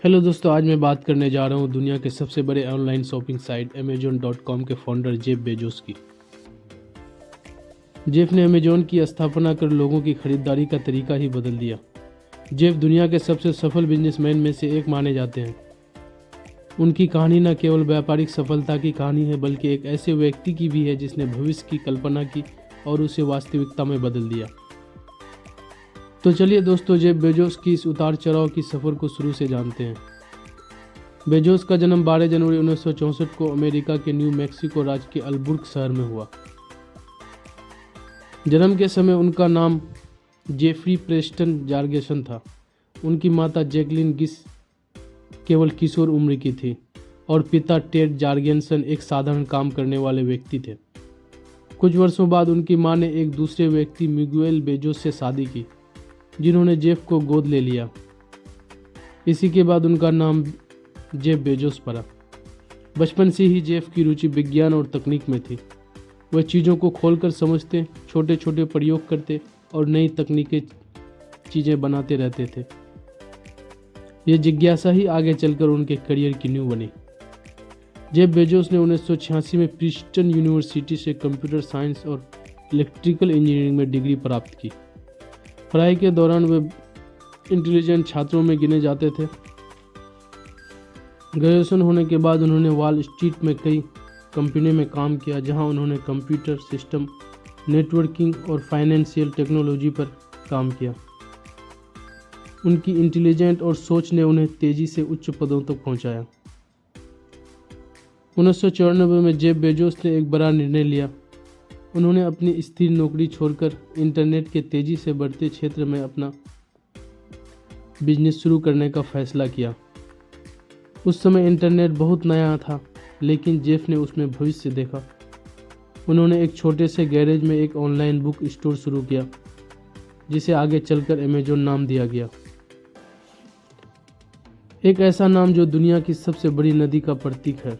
Hello दोस्तों, आज मैं बात करने जा रहा हूँ दुनिया के सबसे बड़े ऑनलाइन शॉपिंग साइट Amazon.com के फाउंडर जेफ बेजोस की। जेफ ने अमेजोन की स्थापना कर लोगों की खरीदारी का तरीका ही बदल दिया। जेफ दुनिया के सबसे सफल बिजनेसमैन में से एक माने जाते हैं। उनकी कहानी न केवल व्यापारिक सफलता की कहानी है, बल्कि एक ऐसे व्यक्ति की भी है जिसने भविष्य की कल्पना की और उसे वास्तविकता में बदल दिया। तो चलिए दोस्तों, जेफ बेजोस की इस उतार चढ़ाव की सफ़र को शुरू से जानते हैं। बेजोस का जन्म 12 जनवरी 1964 को अमेरिका के न्यू मैक्सिको राज्य के अल्बुर्क शहर में हुआ। जन्म के समय उनका नाम जेफरी प्रेस्टन जार्गेसन था। उनकी माता जैकलिन गिस केवल किशोर उम्र की थी और पिता टेड जार्गेसन एक साधारण काम करने वाले व्यक्ति थे। कुछ वर्षों बाद उनकी मां ने एक दूसरे व्यक्ति मिगुएल बेजोस से शादी की, जिन्होंने जेफ को गोद ले लिया। इसी के बाद उनका नाम जेफ बेजोस पड़ा। बचपन से ही जेफ की रुचि विज्ञान और तकनीक में थी। वह चीज़ों को खोलकर समझते, छोटे छोटे प्रयोग करते और नई तकनीकी चीज़ें बनाते रहते थे। ये जिज्ञासा ही आगे चलकर उनके करियर की नींव बनी। जेफ बेजोस ने 1986 में प्रिंसटन यूनिवर्सिटी से कंप्यूटर साइंस और इलेक्ट्रिकल इंजीनियरिंग में डिग्री प्राप्त की। पढ़ाई के दौरान वे इंटेलिजेंट छात्रों में गिने जाते थे। ग्रेजुएशन होने के बाद उन्होंने वॉल स्ट्रीट में कई कंपनियों में काम किया, जहां उन्होंने कंप्यूटर सिस्टम, नेटवर्किंग और फाइनेंशियल टेक्नोलॉजी पर काम किया। उनकी इंटेलिजेंट और सोच ने उन्हें तेजी से उच्च पदों तक पहुंचाया। 1994 में जेफ बेजोस ने एक बड़ा निर्णय लिया। उन्होंने अपनी स्थिर नौकरी छोड़कर इंटरनेट के तेजी से बढ़ते क्षेत्र में अपना बिजनेस शुरू करने का फैसला किया। उस समय इंटरनेट बहुत नया था, लेकिन जेफ ने उसमें भविष्य देखा। उन्होंने एक छोटे से गैरेज में एक ऑनलाइन बुक स्टोर शुरू किया, जिसे आगे चलकर अमेजोन नाम दिया गया। एक ऐसा नाम जो दुनिया की सबसे बड़ी नदी का प्रतीक है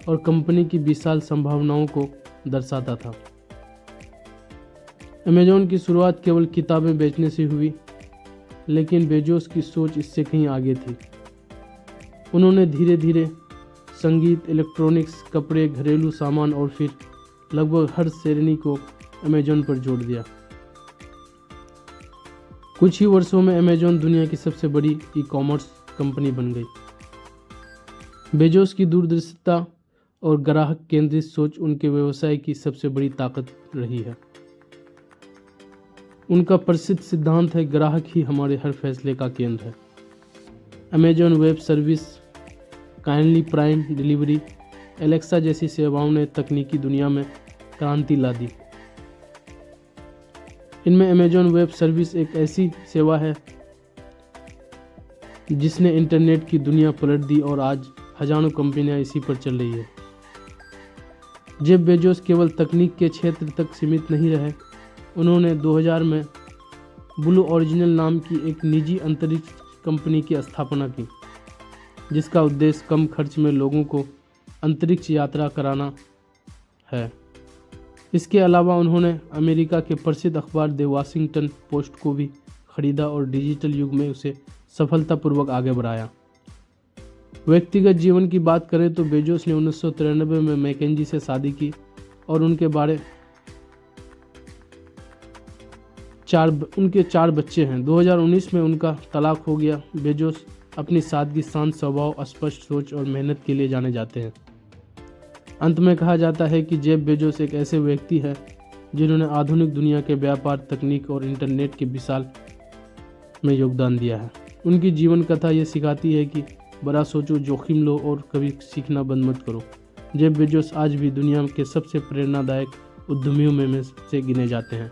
और कंपनी की विशाल संभावनाओं को दर्शाता था। अमेजोन की शुरुआत केवल किताबें बेचने से हुई, लेकिन बेजोस की सोच इससे कहीं आगे थी। उन्होंने धीरे धीरे संगीत, इलेक्ट्रॉनिक्स, कपड़े, घरेलू सामान और फिर लगभग हर श्रेणी को अमेजोन पर जोड़ दिया। कुछ ही वर्षों में अमेजोन दुनिया की सबसे बड़ी ई कॉमर्स कंपनी बन गई। बेजोस की दूरदर्शिता और ग्राहक केंद्रित सोच उनके व्यवसाय की सबसे बड़ी ताकत रही है। उनका प्रसिद्ध सिद्धांत है, ग्राहक ही हमारे हर फैसले का केंद्र है। Amazon web service, kindly prime delivery, Alexa जैसी सेवाओं ने तकनीकी दुनिया में क्रांति ला दी। इनमें अमेजॉन वेब सर्विस एक ऐसी सेवा है जिसने इंटरनेट की दुनिया पलट दी और आज हजारों कंपनियां इसी पर चल रही है। जेफ बेजोस केवल तकनीक के क्षेत्र तक सीमित नहीं रहे। उन्होंने 2000 में ब्लू ओरिजिनल नाम की एक निजी अंतरिक्ष कंपनी की स्थापना की, जिसका उद्देश्य कम खर्च में लोगों को अंतरिक्ष यात्रा कराना है। इसके अलावा उन्होंने अमेरिका के प्रसिद्ध अखबार द वाशिंगटन पोस्ट को भी खरीदा और डिजिटल युग में उसे सफलतापूर्वक आगे बढ़ाया। व्यक्तिगत जीवन की बात करें तो बेजोस ने 1993 में मैकेंजी से शादी की और उनके 4 बच्चे हैं। 2019 में उनका तलाक हो गया। बेजोस अपनी सादगी, शांत स्वभाव, स्पष्ट सोच और मेहनत के लिए जाने जाते हैं। अंत में कहा जाता है कि जेफ बेजोस एक ऐसे व्यक्ति हैं जिन्होंने आधुनिक दुनिया के व्यापार, तकनीक और इंटरनेट के विशाल में योगदान दिया है। उनकी जीवन कथा ये सिखाती है कि बड़ा सोचो, जोखिम लो और कभी सीखना बंद मत करो। जेफ बेजोस आज भी दुनिया के सबसे प्रेरणादायक उद्यमियों में से गिने जाते हैं।